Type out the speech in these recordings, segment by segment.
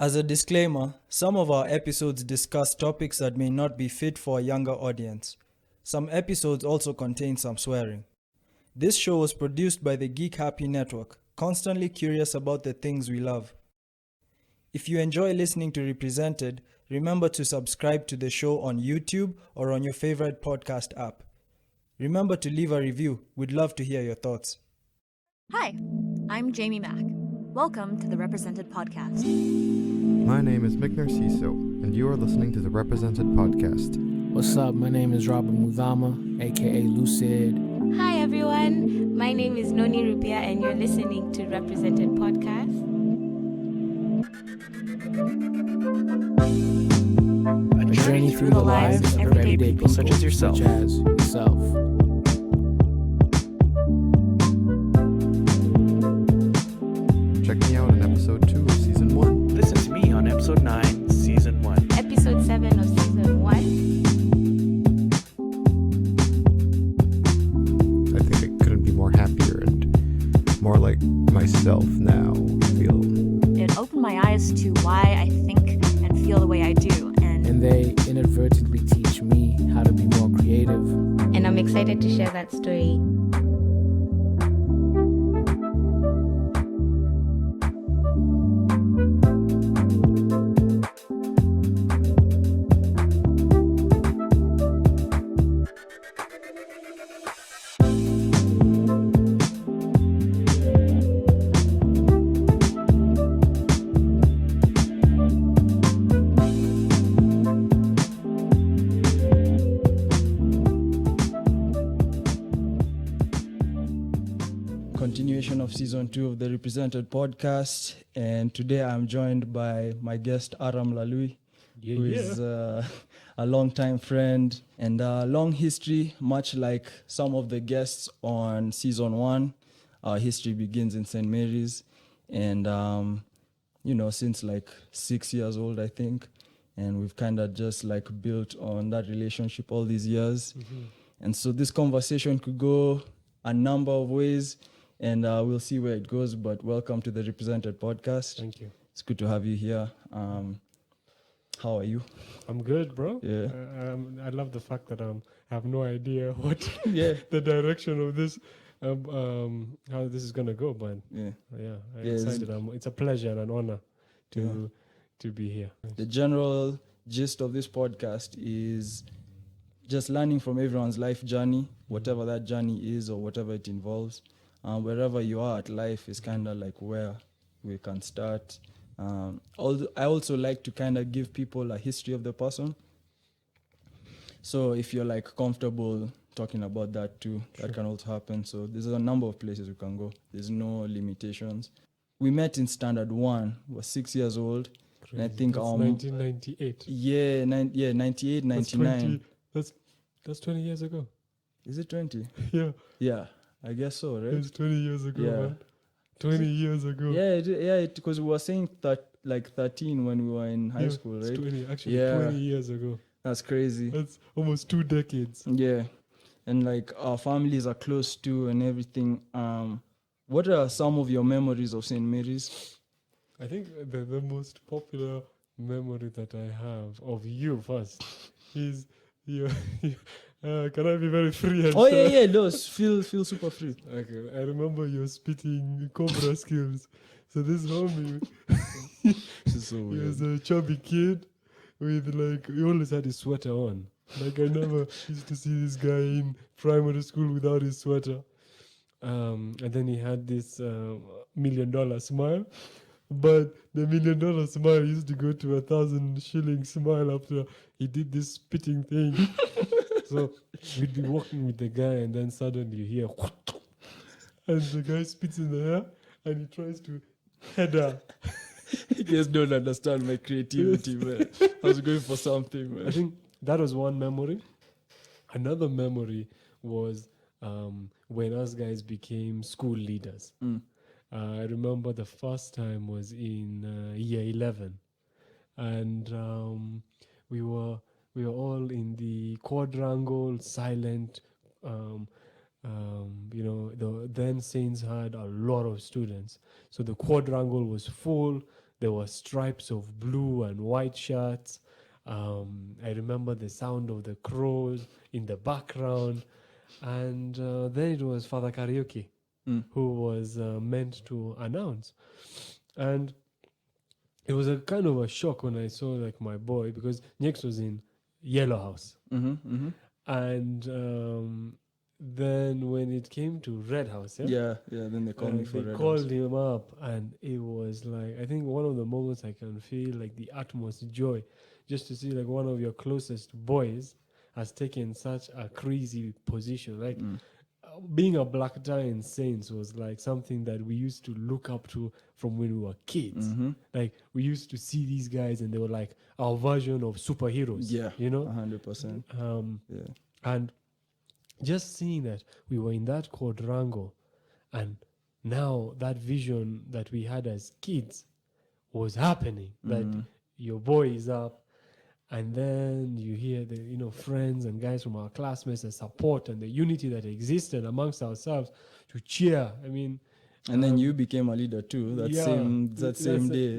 As a disclaimer, some of our episodes discuss topics that may not be fit for a younger audience. Some episodes also contain some swearing. This show was produced by the Geek Happy Network, constantly curious about the things we love. If you enjoy listening to Represented, remember to subscribe to the show on YouTube or on your favorite podcast app. Remember to leave a review. We'd love to hear your thoughts. Hi, I'm Jamie Mack. Welcome to the Represented Podcast. My name is Mick Narciso, and you are listening to the Represented Podcast. What's up? My name is Robert Mudhama, aka Lucid. Hi everyone, my name is Noni Rupia and you're listening to Represented Podcast. A journey through the lives of everyday people such as yourself. Such as yourself. Check me out on episode 2 of season 1. Listen to me on episode 9, season 1. Episode 7 of season 1. I think I couldn't be more happier and more like myself now. I feel It opened my eyes to why I think and feel the way I do. And they inadvertently teach me how to be more creative. And I'm excited to share that story. Continuation of season 2 of the Represented Podcast, and today I'm joined by my guest Aram Laloui, who is a long-time friend and a long history, much like some of the guests on season 1. Our history begins in St. Mary's, and since like 6 years old, I think, and we've kind of just like built on that relationship all these years. And so this conversation could go a number of ways, and we'll see where it goes. But welcome to the Represented Podcast. Thank you. It's good to have you here. How are you? I'm good, bro. Yeah. I love the fact that I have no idea what Yeah. the direction of this, how this is gonna go. But Yeah. I'm Yeah, excited. It's a pleasure and an honor to be here. The general gist of this podcast is just learning from everyone's life journey, whatever that journey is or whatever it involves. Wherever you are at life is kind of like where we can start. I also like to kind of give people a history of the person. So if you're like comfortable talking about that too, that can also happen. So there's a number of places we can go. There's no limitations. We met in standard 1, was 6 years old. And I think That's 1998. 98, 99. That's 20 years ago. Is it 20? Yeah, Yeah, I guess so, right? it's 20 years ago, Yeah. man. 20 years ago. Yeah, because we were saying that like 13 when we were in high school, It's right? 20 years ago. That's crazy. That's almost 2 decades. Yeah, and like our families are close to and everything. What are some of your memories of St. Mary's? I think the most popular memory that I have of you first is you. Can I be very free? And Oh share? yeah, no, feel super free. Okay, I remember your spitting cobra skills. So this homie, This is so he weird. was a chubby kid with like, he always had his sweater on. Like I never used to see this guy in primary school without his sweater. And then he had this $1 million smile. But the $1 million smile used to go to 1,000 shilling smile after he did this spitting thing. So we'd be walking with the guy, and then suddenly you hear, and the guy spits in the air, and he tries to head her. You guys don't understand my creativity, man. I was going for something, I man. think that was one memory. Another memory was when us guys became school leaders. I remember the first time was in year 11, and we were all in the quadrangle, silent. The then Saints had a lot of students, so the quadrangle was full. there were stripes of blue and white shirts. I remember the sound of the crows in the background. And then it was Father Karaoke, who was meant to announce. And it was a kind of a shock when I saw like my boy, because Nyex was in Yellow House. And then when it came to Red House, then they called me for they Red called House. him up, and it was like, I think one of the moments I can feel like the utmost joy, just to see like one of your closest boys has taken such a crazy position. Like being a black tie in Saints was like something that we used to look up to from when we were kids. Like we used to see these guys, and they were like our version of superheroes. Yeah, you know, 100%. and just seeing that we were in that quadrangle, and now that vision that we had as kids was happening, that your boy is up, and then you hear the friends and guys from our classmates and support and the unity that existed amongst ourselves to cheer. I mean, and then you became a leader too that same day.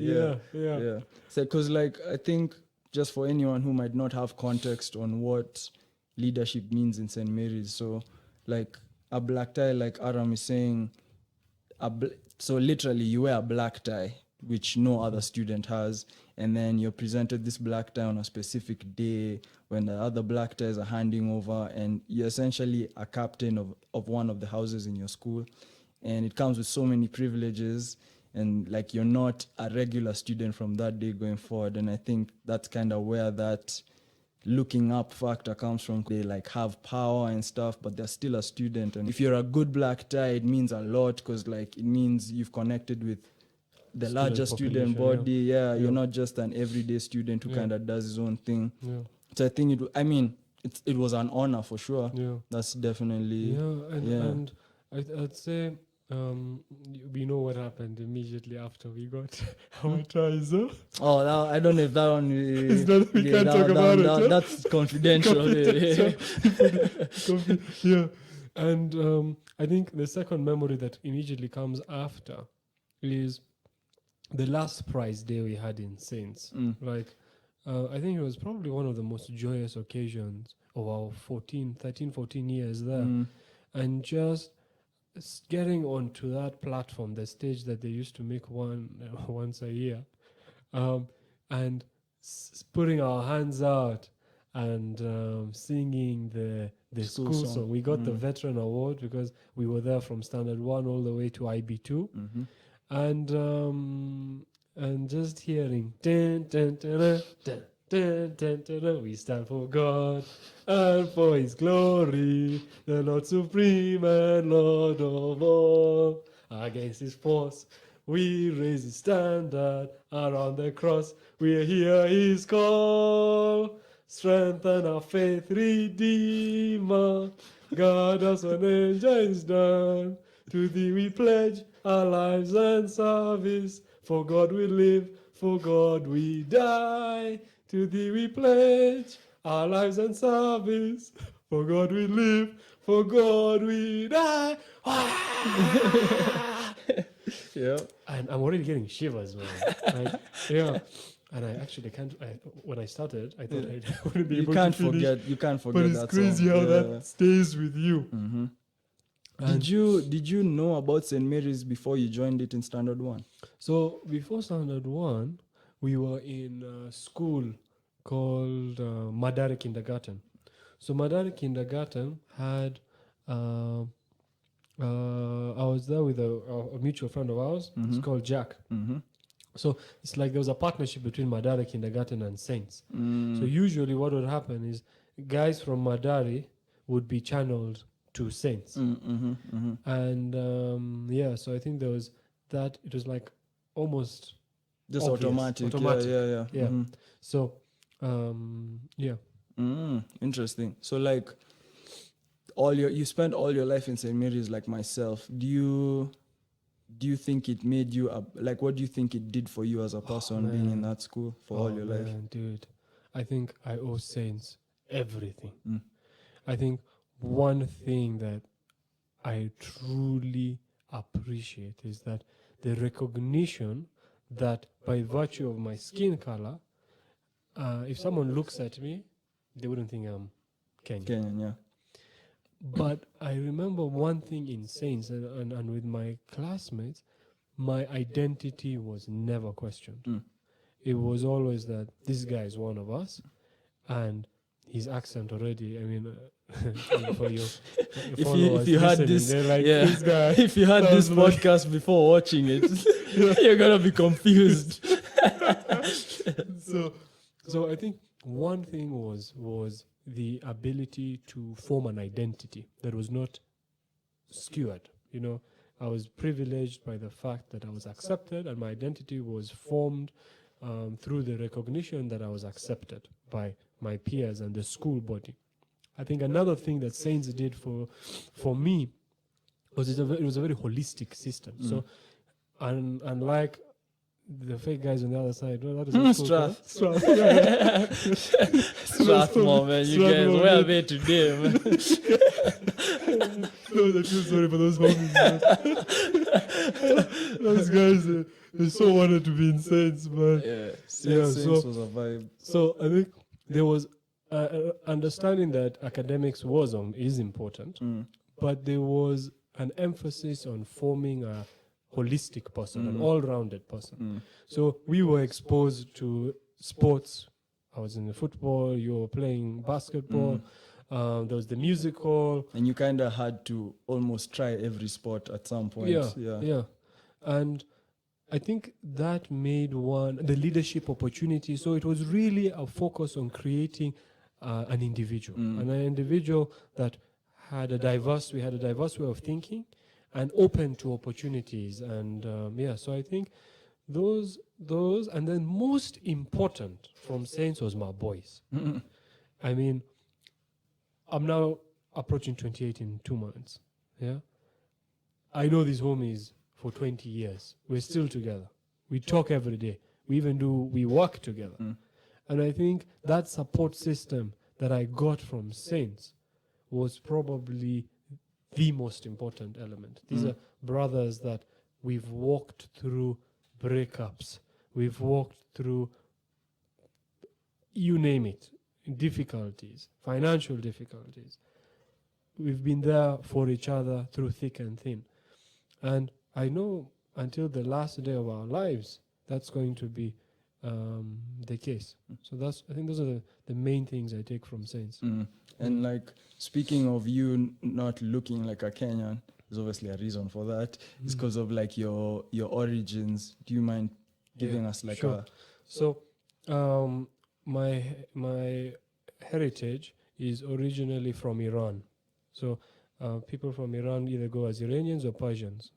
Yeah. So because like I think just for anyone who might not have context on what leadership means in St. Mary's, so like a black tie, like Aram is saying, so literally you wear a black tie which no other student has, and then you're presented this black tie on a specific day when the other black ties are handing over, and you're essentially a captain of one of the houses in your school, and it comes with so many privileges, and like you're not a regular student from that day going forward. And I think that's kind of where that looking up factor comes from. They like have power and stuff, but they're still a student, and if you're a good black tie, it means a lot, because like it means you've connected with the larger student body. You're not just an everyday student who kind of does his own thing. So I think it was an honor for sure. That's definitely and I'd say we know what happened immediately after we got our ties. Oh, I don't know if that one is we can't talk about it. That's confidential. And I think the second memory that immediately comes after is the last prize day we had in Saints. Like I think it was probably one of the most joyous occasions of our 13, 14 years there. And just getting onto that platform, the stage that they used to make once a year, and putting our hands out and singing the school song. We got the veteran award because we were there from standard 1 all the way to IB2. And just hearing dun, dun, dun, dun, dun, dun, dun, dun, dun, we stand for God and for His glory, the Lord supreme and Lord of all. Against His force we raise His standard, around the cross we hear His call. Strengthen our faith, Redeemer, guard us when danger is done. To Thee we pledge our lives and service. For God we live, for God we die. To Thee we pledge our lives and service. For God we live, for God we die. And I'm already getting shivers, man. And I actually can't. When I started, I thought I wouldn't be able to finish. You can't forget. But it's that crazy song. how that stays with you. Did you know about St. Mary's before you joined it in Standard 1? So before Standard 1, we were in a school called Madari Kindergarten. So Madari Kindergarten had, I was there with a mutual friend of ours. It's called Jack. So it's like there was a partnership between Madari Kindergarten and Saints. So usually what would happen is guys from Madari would be channeled to Saints. And so I think there was that. It was like almost just obvious. automatic. Yeah. So Interesting. So like you spent all your life in St. Mary's, like myself. Do you think it made you what do you think it did for you as a person being in that school for all your life? Dude, I think I owe Saints everything. I think one thing that I truly appreciate is that the recognition that by virtue of my skin color, if someone looks at me, they wouldn't think I'm Kenyan. Kenyan, yeah. But I remember one thing in Saints and with my classmates, my identity was never questioned. It was always that this guy is one of us, and his accent already, I mean, for your If you had this, like, yeah, this guy if you had this sounds like- podcast before watching it, you're gonna be confused. So I think one thing was the ability to form an identity that was not skewed. You know, I was privileged by the fact that I was accepted, and my identity was formed through the recognition that I was accepted by my peers and the school body. I think another thing that Saints did for me was it was a very holistic system. So, unlike the fake guys on the other side, well, that is a school, Strath. Strath. Strathmore, man, you guys, Strathmore, where are man. they today, man? No, I feel sorry for those homies. Those guys, they so wanted to be in Saints, man. Yeah, Yeah, Saints so- was a vibe. So I think there was understanding that academics is important, but there was an emphasis on forming a holistic person, an all-rounded person. So we were exposed to sports. I was in the football, you were playing basketball, there was the musical. And you kind of had to almost try every sport at some point. Yeah. And I think that made the leadership opportunity. So it was really a focus on creating an individual, and an individual that had a diverse way of thinking and open to opportunities. And so I think those, and then most important from Saints was my boys. I mean, I'm now approaching 28 in 2 months. Yeah. I know these homies for 20 years. We're still together. We talk every day. We work together. And I think that support system that I got from Saints was probably the most important element. These are brothers that we've walked through breakups. We've walked through, you name it, difficulties, financial difficulties. We've been there for each other through thick and thin. And I know until the last day of our lives, that's going to be the case. So I think those are the main things I take from Saints. And like, speaking of you not looking like a Kenyan, there's obviously a reason for that. It's because of like your origins. Do you mind giving us like sure. So my heritage is originally from Iran. So people from Iran either go as Iranians or Persians.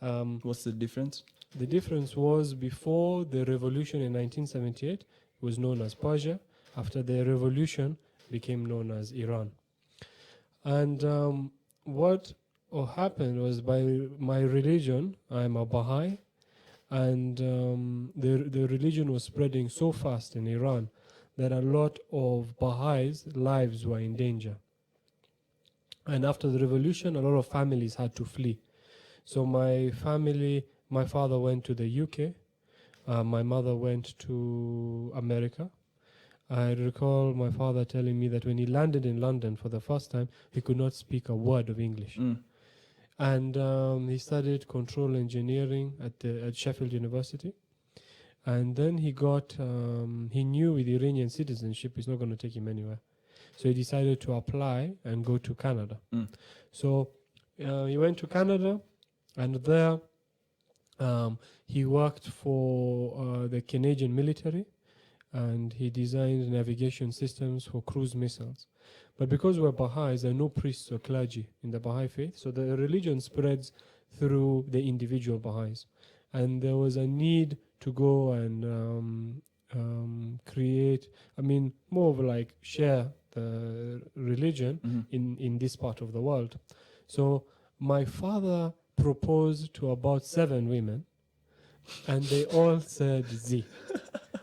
what's the difference? The difference was before the revolution in 1978, it was known as Persia. After the revolution, became known as Iran. And what happened was, by my religion, I'm a Bahai, and the religion was spreading so fast in Iran that a lot of Baha'is' lives were in danger. And after the revolution, a lot of families had to flee. So my father went to the UK, my mother went to America. I recall my father telling me that when he landed in London for the first time, he could not speak a word of English. And he studied control engineering at Sheffield University. And then he knew with Iranian citizenship, it's not going to take him anywhere. So he decided to apply and go to Canada. So he went to Canada, and there he worked for the Canadian military, and he designed navigation systems for cruise missiles. But because we're Baha'is, there are no priests or clergy in the Baha'i faith, so the religion spreads through the individual Baha'is. And there was a need to go and create, more of like share the religion in this part of the world. So my father proposed to about 7 women, and they all said Z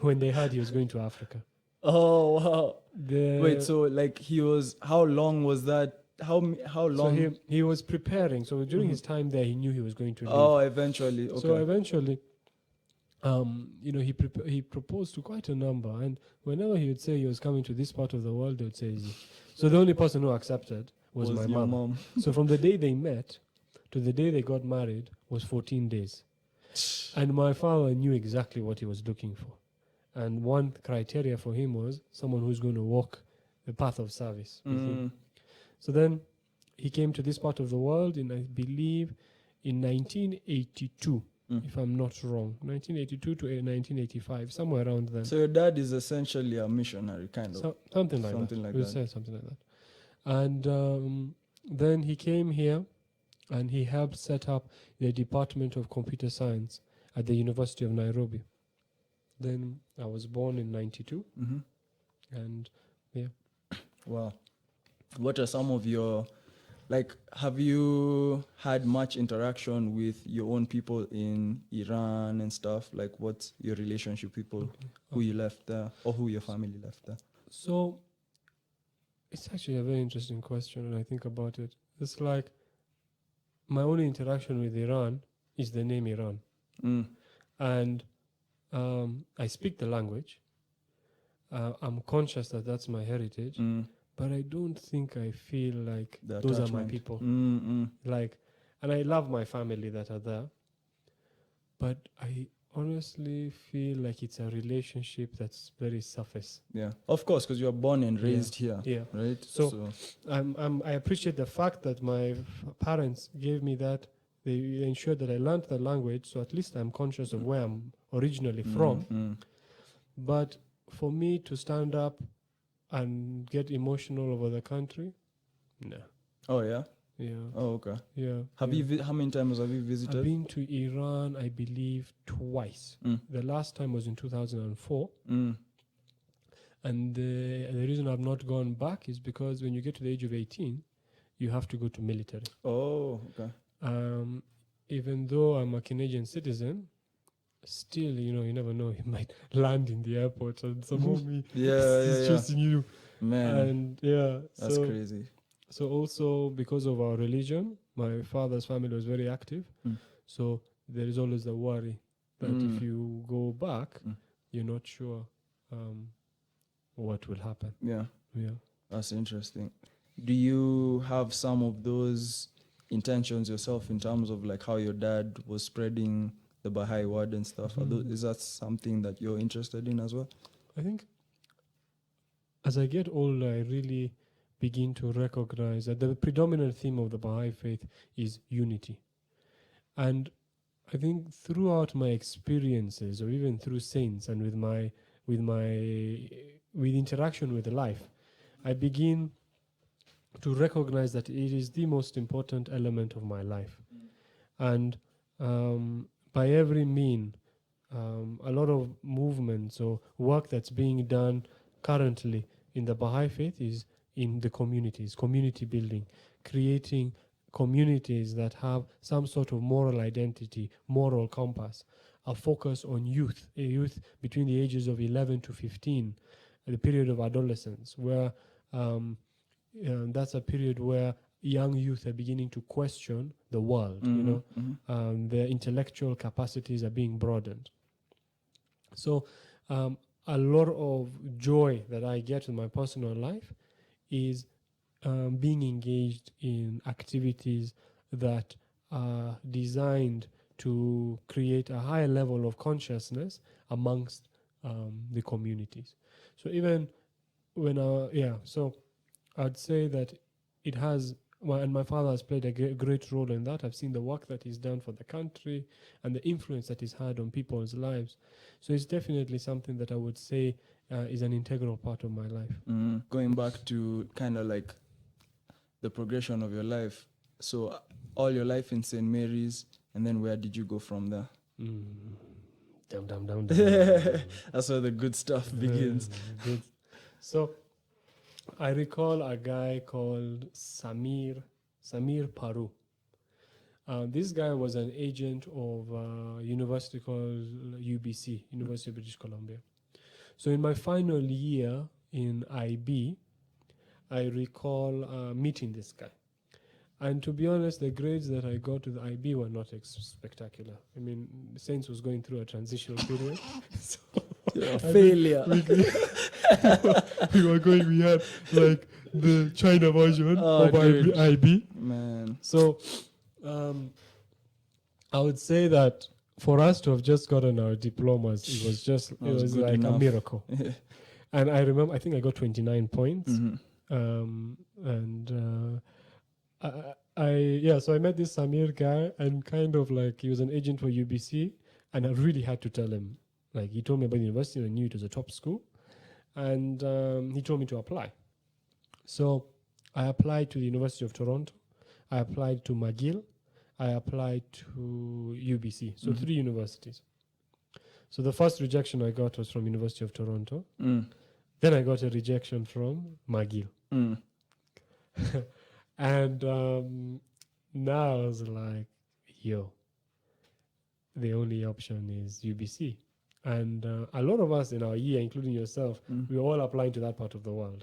when they heard he was going to Africa. Oh, wow. Wait, so like how long was that? How long? So he was preparing. So during his time there, he knew he was going to leave. Oh, eventually. Okay. So eventually, he proposed to quite a number, and whenever he would say he was coming to this part of the world, they would say, so the only person who accepted was my your mom. So from the day they met to the day they got married was 14 days. And my father knew exactly what he was looking for. And one criteria for him was someone who's going to walk the path of service with him. So then he came to this part of the world in, I believe, in 1982, if I'm not wrong. 1982 to 1985, somewhere around then. So your dad is essentially a missionary, kind of. So, something like that. We'll say something like that. And then he came here and he helped set up the Department of Computer Science at the University of Nairobi. Then I was born in 92. And yeah. Wow. What are some of your, have you had much interaction with your own people in Iran and stuff? Like, what's your relationship with people who you left there or who your family left there? So it's actually a very interesting question when I think about it. It's like my only interaction with Iran is the name Iran. And I speak the language. I'm conscious that that's my heritage. But I don't think I feel like those are my people. And I love my family that are there. But I honestly feel like it's a relationship that's very surface. Yeah, of course, because you were born and raised here. Yeah. Right? So I appreciate the fact that my parents gave me that. They ensured that I learned the language, so at least I'm conscious of where I'm originally from. But for me to stand up and get emotional over the country, no. Oh, yeah? Yeah. Oh, okay. Yeah. How many times have you visited? I've been to Iran, I believe, twice. The last time was in 2004. And the reason I've not gone back is because when you get to the age of 18, you have to go to military. Oh, okay. Even though I'm a Canadian citizen, still, you never know. You might land in the airport and some homie is chasing you. Man. And yeah. That's crazy. So also because of our religion, my father's family was very active. So there is always the worry that if you go back, you're not sure what will happen. Yeah. Yeah. That's interesting. Do you have some of those intentions yourself in terms of like how your dad was spreading the Bahai word and stuff? Is that something that you're interested in as well? I think as I get older, I really begin to recognize that the predominant theme of the Bahai faith is unity. And I think throughout my experiences, or even through saints and with interaction with life, I begin to recognize that it is the most important element of my life. And by every mean, a lot of movements or work that's being done currently in the Bahai faith is in the communities, community building, creating communities that have some sort of moral identity, moral compass, a focus on youth between the ages of 11 to 15, the period of adolescence, where that's a period where young youth are beginning to question the world, their intellectual capacities are being broadened. So a lot of joy that I get in my personal life is being engaged in activities that are designed to create a higher level of consciousness amongst the communities. So even when so I'd say that it has, and my father has played a great role in that. I've seen the work that he's done for the country and the influence that he's had on people's lives. So it's definitely something that I would say is an integral part of my life. Going back to kind of like the progression of your life. So all your life in St. Mary's, and then where did you go from there? Down. That's where the good stuff begins. Good. So I recall a guy called Samir Paru. This guy was an agent of a university called UBC, University of British Columbia. So in my final year in IB, I recall meeting this guy. And to be honest, the grades that I got to the IB were not spectacular. I mean, Saints was going through a transitional period. So A failure. we had like the China version of dude. IB. Man. So I would say that for us to have just gotten our diplomas, it was good like enough. a miracle. And I remember, I think I got 29 points. So I met this Samir guy, and kind of like he was an agent for UBC, and I really had to tell him. Like, he told me about the university, and I knew it was a top school, and he told me to apply. So I applied to the University of Toronto, I applied to McGill, I applied to UBC, so 3 universities. So the first rejection I got was from University of Toronto. Then I got a rejection from McGill. And now I was like, yo, the only option is UBC. And a lot of us in our year, including yourself, we were all applying to that part of the world.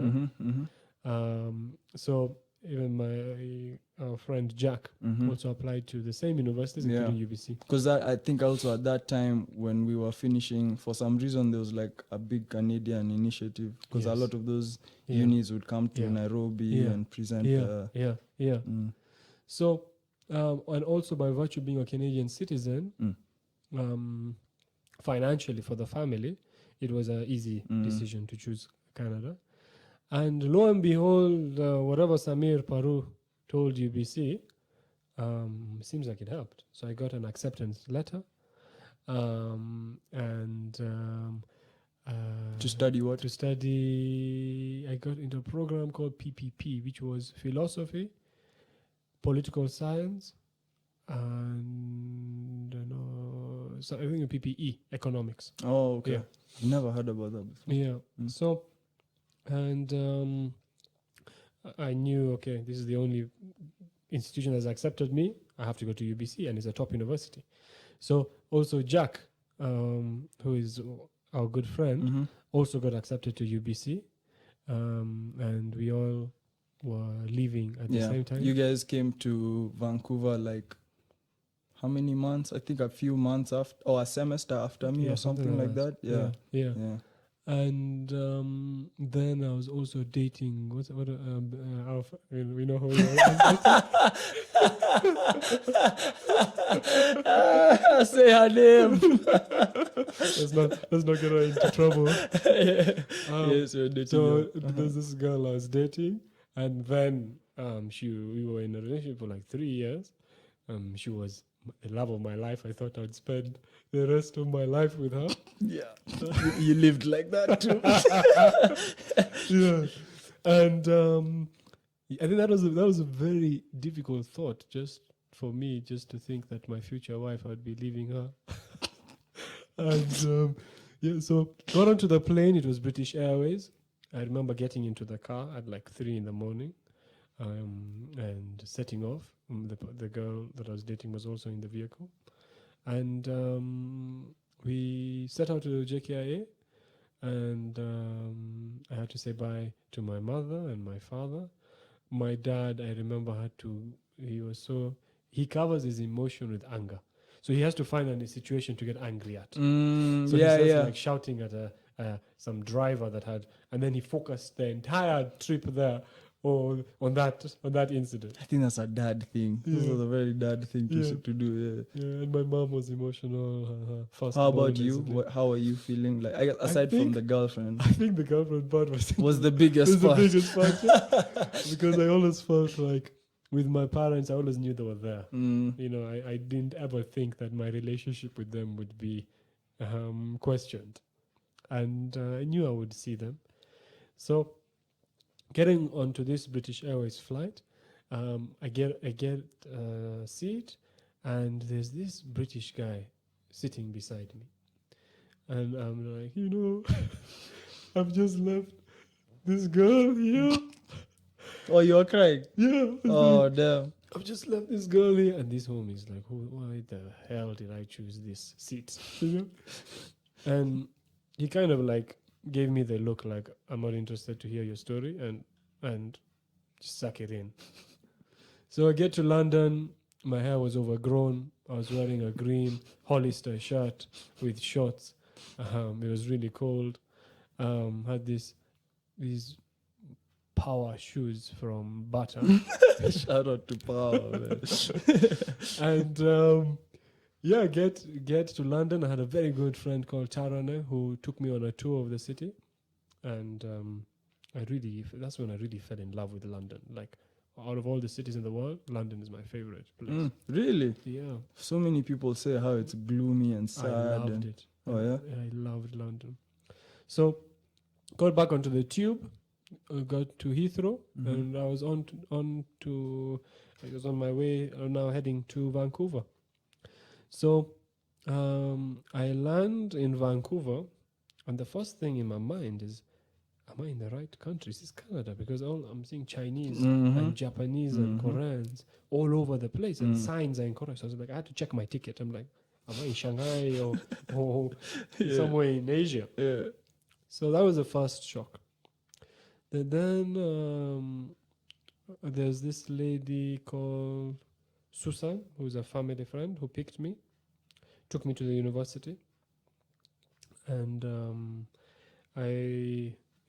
So even our friend Jack also applied to the same universities, including UBC. Because I think also at that time when we were finishing, for some reason there was like a big Canadian initiative, because a lot of those unis would come to Nairobi and present. So, and also by virtue of being a Canadian citizen, financially for the family, it was an easy decision to choose Canada. And lo and behold, whatever Samir Paru told UBC, seems like it helped. So I got an acceptance letter. To study what? To study, I got into a program called PPP, which was philosophy, political science, and so I think PPE, economics. Oh, okay. Yeah. Never heard about that before. Yeah. So, and I knew, okay, this is the only institution that's accepted me. I have to go to UBC, and it's a top university. So also Jack, who is our good friend, also got accepted to UBC, and we all were leaving at the same time. You guys came to Vancouver like how many months? I think a few months after, or a semester after me, or something like that. Yeah. And then I was also dating. We know who we are. Say her name. Let's not get her into trouble. Yes, you're dating. So there's this girl I was dating, and then we were in a relationship for like 3 years. She was the love of my life. I thought I'd spend the rest of my life with her. Yeah, you lived like that too. Yeah, and I think that was a very difficult thought, just for me, just to think that my future wife, I'd be leaving her. And so got onto the plane. It was British Airways. I remember getting into the car at like 3 a.m. And setting off. The girl that I was dating was also in the vehicle, and we set out to JKIA, and I had to say bye to my mother and my father. My dad, I remember, he covers his emotion with anger, so he has to find a situation to get angry at. So he starts like shouting at some driver and then he focused the entire trip there on that incident. I think that's a dad thing. This is a very dad thing to do. Yeah, and my mom was emotional. How about you? How are you feeling? Like aside from the girlfriend, I think the girlfriend part was the biggest part. The biggest part, because I always felt like with my parents, I always knew they were there. You know, I didn't ever think that my relationship with them would be questioned, and I knew I would see them. So, getting onto this British Airways flight, I get a seat, and there's this British guy sitting beside me, and I'm like, I've just left this girl here. Oh, you're crying? Yeah. Oh, damn. I've just left this girl here, and this homie is like, why the hell did I choose this seat? And he kind of like gave me the look like, I'm not interested to hear your story, and just suck it in. So I get to London. My hair was overgrown. I was wearing a green Hollister shirt with shorts. It was really cold. Had these power shoes from Bata. Shout out to Power, man. And get to London. I had a very good friend called Tarane who took me on a tour of the city. And that's when I really fell in love with London. Like, out of all the cities in the world, London is my favorite place. Really? Yeah. So many people say how it's gloomy and sad. I loved it. Oh, yeah? I loved London. So, got back onto the tube, got to Heathrow, and I was on my way, now heading to Vancouver. So, I land in Vancouver, and the first thing in my mind is, am I in the right country? This is Canada, because I'm seeing Chinese and Japanese and Koreans all over the place, and signs are incorrect. So I was like, I had to check my ticket. I'm like, am I in Shanghai or somewhere in Asia? Yeah. So that was the first shock. Then there's this lady called Susan, who's a family friend, who picked me, took me to the university, and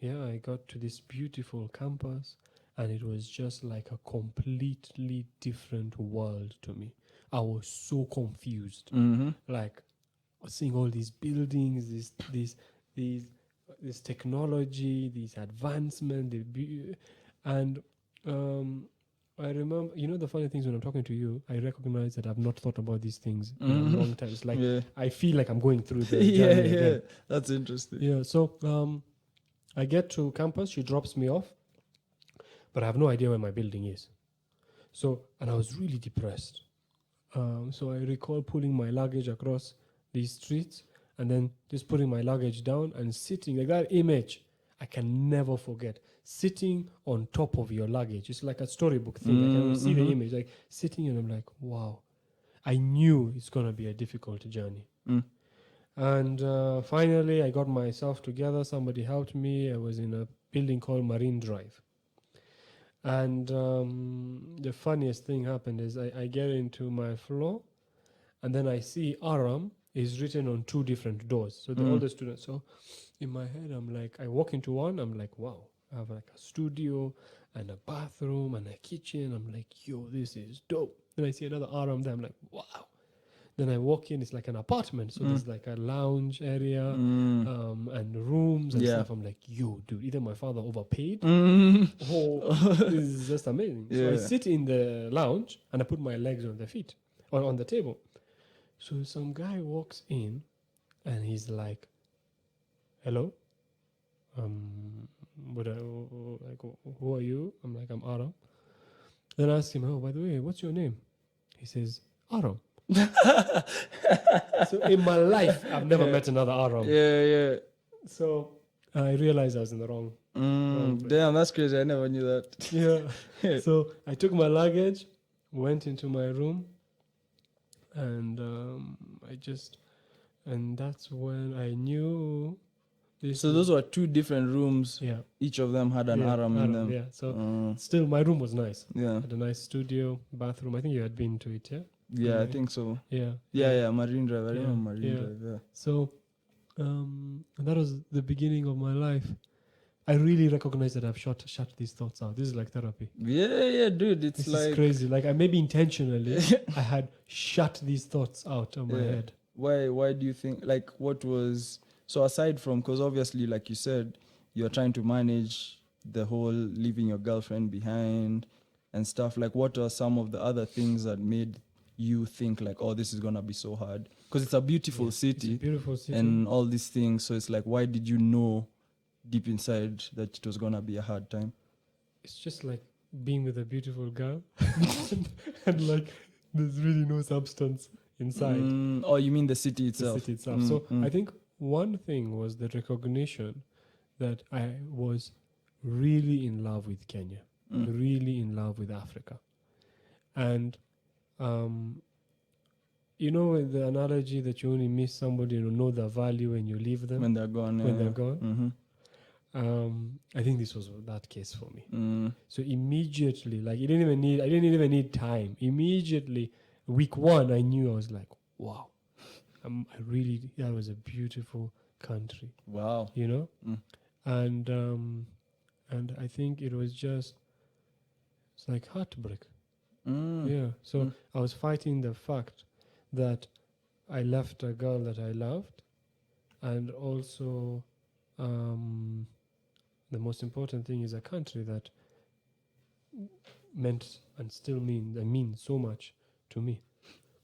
I got to this beautiful campus, and it was just like a completely different world to me. I was so confused. Like, seeing all these buildings, this technology, these advancement, and I remember, the funny things when I'm talking to you, I recognize that I've not thought about these things in a long time. It's like I feel like I'm going through the journey again. That's interesting. Yeah, so I get to campus, she drops me off, but I have no idea where my building is. So, and I was really depressed. So I recall pulling my luggage across these streets and then just putting my luggage down and sitting, like that image, I can never forget. Sitting on top of your luggage. It's like a storybook thing. I can see the image, like sitting, and I'm like, wow. I knew it's going to be a difficult journey. And finally, I got myself together. Somebody helped me. I was in a building called Marine Drive. And the funniest thing happened is I get into my floor, and then I see Aram is written on 2 different doors. So the older students. So in my head, I'm like, I walk into one, I'm like, wow, I have like a studio and a bathroom and a kitchen. I'm like, yo, this is dope. Then I see another Aram there. I'm like, wow. Then I walk in, it's like an apartment. So there's like a lounge area and rooms and stuff. I'm like, yo, dude, either my father overpaid or this is just amazing. So I sit in the lounge and I put my legs on the feet, or on the table. So some guy walks in and he's like, hello? Who are you? I'm like, I'm Aram. Then I ask him, oh, by the way, what's your name? He says, Aram. So in my life, I've never met another Aram. Yeah. So I realized I was in the wrong place. Damn, that's crazy. I never knew that. Yeah. So I took my luggage, went into my room, and and that's when I knew this. So those were 2 different rooms. Yeah. Each of them had an Aram in them. Yeah. So still, my room was nice. Yeah. Had a nice studio, bathroom. I think you had been to it, yeah? Yeah, I think so. Yeah. Yeah, Marine Drive. I remember Marine Drive, yeah. So that was the beginning of my life. I really recognize that I've shut these thoughts out. This is like therapy. Yeah, dude. This is crazy. Like, I maybe intentionally I had shut these thoughts out of my head. Why do you think, like, what was, so aside from, because obviously, like you said, you're trying to manage the whole leaving your girlfriend behind and stuff, like, what are some of the other things that made you think like, oh, this is gonna be so hard? Because it's a beautiful city. It's a beautiful city. And all these things. So it's like, why did you know deep inside that it was gonna be a hard time? It's just like being with a beautiful girl and like there's really no substance inside. Oh, you mean the city itself? The city itself. So I think one thing was the recognition that I was really in love with Kenya, really in love with Africa. And the analogy that you only miss somebody and know the value when you leave them. When they're gone. When they're gone. Mm-hmm. I think this was that case for me. Mm. So immediately, like I didn't even need time. Immediately, week one, I knew. I was like, wow, that was a beautiful country, Wow. you know. Mm. And I think it's like heartbreak. Mm. Yeah. So I was fighting the fact that I left a girl that I loved, and also the most important thing is a country that meant and still means so much to me.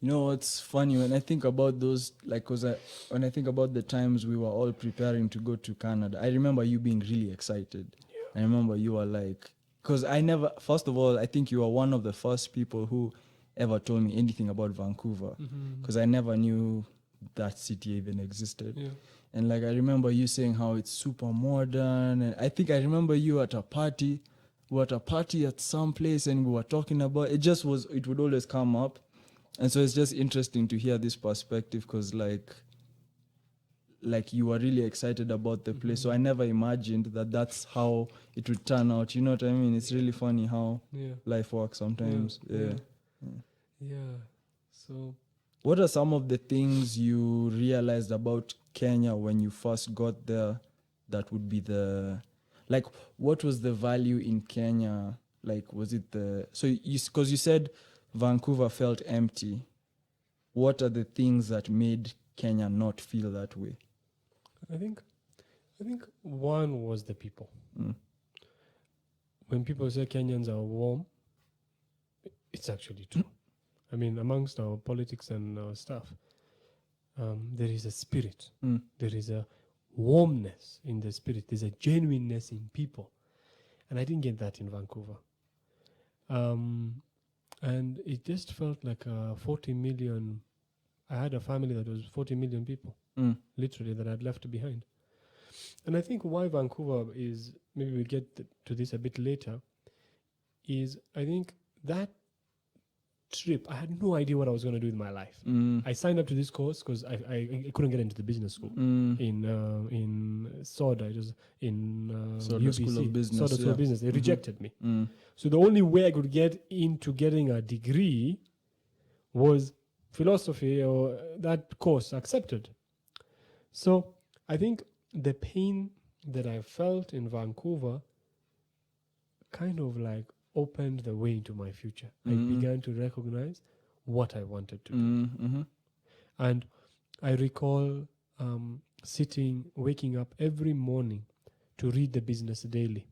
You know, it's funny when I think about those, like, when I think about the times we were all preparing to go to Canada, I remember you being really excited. I remember you were like, because first of all, I think you were one of the first people who ever told me anything about Vancouver, because I never knew that city even existed. Yeah. And like, I remember you saying how it's super modern. And I think I remember you at a party. We were at a party at some place and we were talking about, it would always come up. And so it's just interesting to hear this perspective, because like you were really excited about the place. So I never imagined that that's how it would turn out. You know what I mean? It's really funny how life works sometimes. Yeah. So what are some of the things you realized about Kenya when you first got there that would be what was the value in Kenya? Like, was it because you said Vancouver felt empty. What are the things that made Kenya not feel that way? I think one was the people. When people say Kenyans are warm, it's actually true. I mean, amongst our politics and our stuff, there is a spirit. There is a warmness in the spirit. There's a genuineness in people. And I didn't get that in Vancouver. And it just felt like 40 million. I had a family that was 40 million people, literally, that I'd left behind. And I think why Vancouver is, maybe we'll get to this a bit later, is I think that trip, I had no idea what I was going to do with my life. I signed up to this course because I couldn't get into the business school in SODA. It was in SODA School of Business. SODA School of Business. They rejected me. So the only way I could get into getting a degree was philosophy, or that course accepted. So I think the pain that I felt in Vancouver kind of like opened the way into my future. I began to recognize what I wanted to do. And I recall waking up every morning to read the Business Daily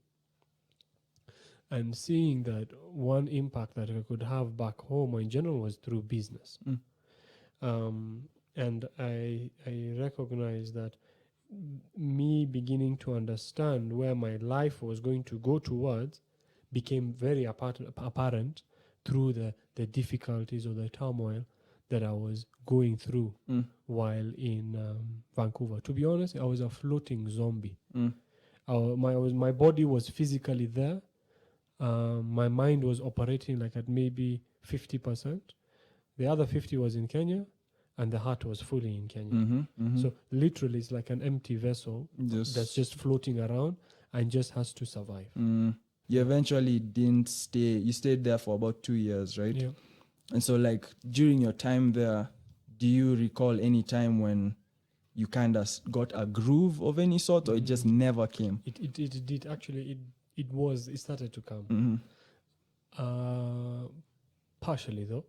and seeing that one impact that I could have back home or in general was through business. And I recognized that me beginning to understand where my life was going to go towards became very apparent through the difficulties or the turmoil that I was going through while in Vancouver. To be honest, I was a floating zombie. My body was physically there. My mind was operating like at maybe 50%. The other 50 was in Kenya, and the heart was fully in Kenya. So literally, it's like an empty vessel that's just floating around and just has to survive. You eventually didn't stay. You stayed there for about 2 years, right? Yeah. And so, like, during your time there, do you recall any time when you kind of got a groove of any sort, or it just never came? It did actually. It started to come. Partially though,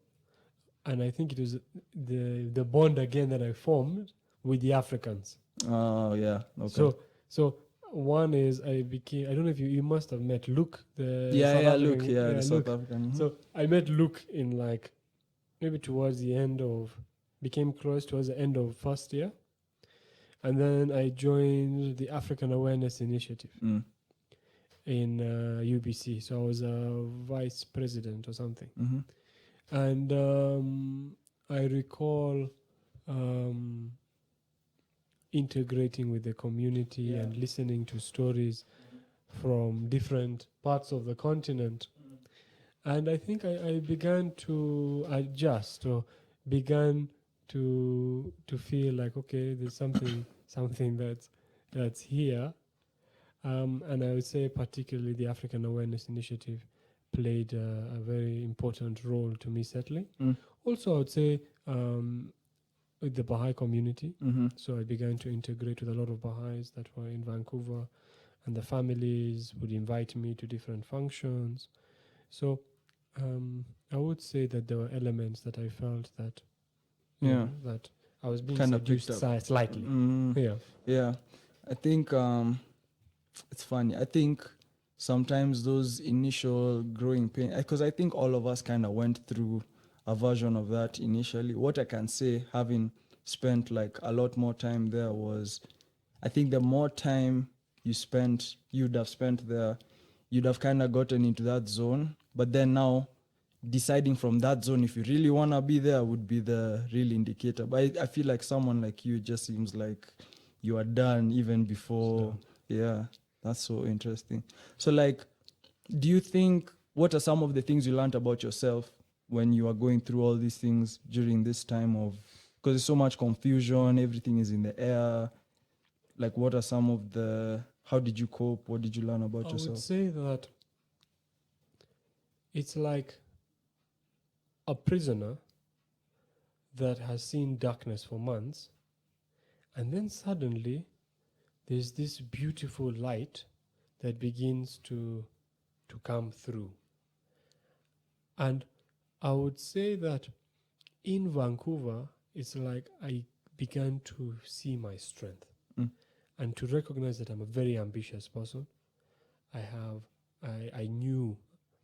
and I think it was the bond again that I formed with the Africans. Oh yeah. Okay. So one is I don't know if you must have met Luke, the South African. So I met Luke in like maybe became close towards the end of first year, and then I joined the African Awareness Initiative in UBC. So I was a vice president or something. And I recall integrating with the community and listening to stories from different parts of the continent. And I think I began to adjust, or began to feel like, okay, there's something that's here. And I would say particularly the African Awareness Initiative played a very important role to me settling. Also, I would say with the Bahai community. So I began to integrate with a lot of Baha'is that were in Vancouver, and the families would invite me to different functions. So I would say that there were elements that I felt that, you know, that I was being Kinda seduced picked up. slightly. Yeah. I think it's funny. I think sometimes those initial growing pain, because I think all of us kind of went through a version of that initially. What I can say, having spent like a lot more time there, was I think the more time you'd have spent there, you'd have kind of gotten into that zone. But then now, deciding from that zone if you really want to be there would be the real indicator. But I feel like someone like you, it just seems like you are done even before. Yeah, that's so interesting. So like, do you think, what are some of the things you learned about yourself when you are going through all these things during this time of, because there's so much confusion, everything is in the air. Like, what are some of the, how did you cope? What did you learn about yourself? I would say that it's like a prisoner that has seen darkness for months, and then suddenly there's this beautiful light that begins to come through. And I would say that in Vancouver, it's like I began to see my strength and to recognize that I'm a very ambitious person. I knew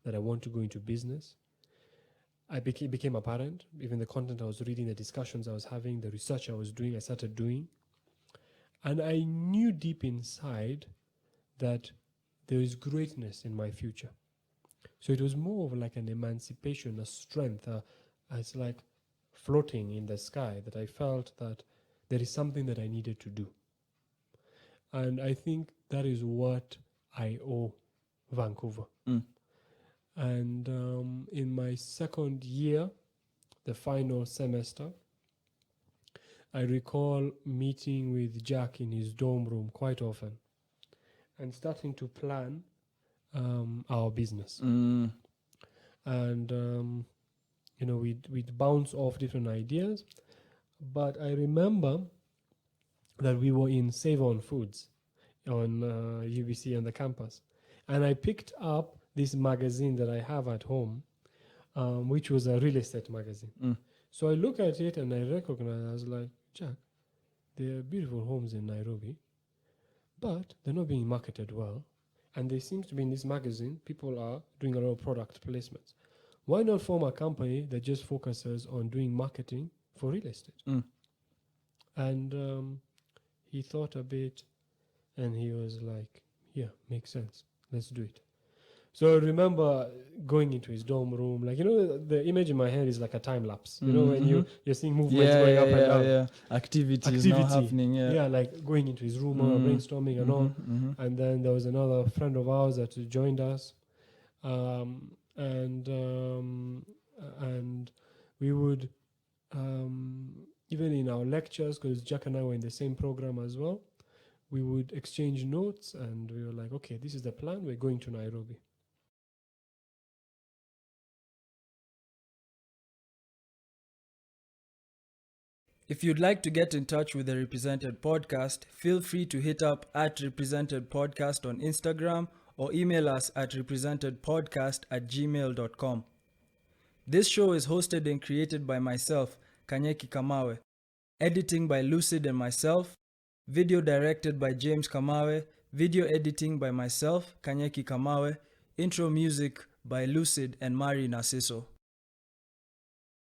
that I want to go into business. I became apparent. Even the content I was reading, the discussions I was having, the research I was doing, I started doing. And I knew deep inside that there is greatness in my future. So it was more of like an emancipation, a strength. It's like floating in the sky, that I felt that there is something that I needed to do. And I think that is what I owe Vancouver. And in my second year, the final semester, I recall meeting with Jack in his dorm room quite often and starting to plan our business. And, you know, we'd bounce off different ideas. But I remember that we were in Save On Foods on UBC on the campus. And I picked up this magazine that I have at home, which was a real estate magazine. So I look at it and I recognize, I was like, Jack, there are beautiful homes in Nairobi, but they're not being marketed well. And they seem to be in this magazine, people are doing a lot of product placements. Why not form a company that just focuses on doing marketing for real estate? And he thought a bit and he was like, yeah, makes sense. Let's do it. So I remember going into his dorm room, like, you know, the image in my head is like a time lapse. You know, when you're seeing movements going up and down. Yeah. Activity now happening. Yeah, like going into his room, brainstorming and all. And then there was another friend of ours that joined us, and we would even in our lectures, because Jack and I were in the same program as well, we would exchange notes, and we were like, okay, this is the plan. We're going to Nairobi. If you'd like to get in touch with the Represented Podcast, feel free to hit up at Represented Podcast on Instagram or email us at representedpodcast@gmail.com. This show is hosted and created by myself, Kanyeki Kamawe. Editing by Lucid and myself. Video directed by James Kamawe. Video editing by myself, Kanyeki Kamawe. Intro music by Lucid and Mari Narciso.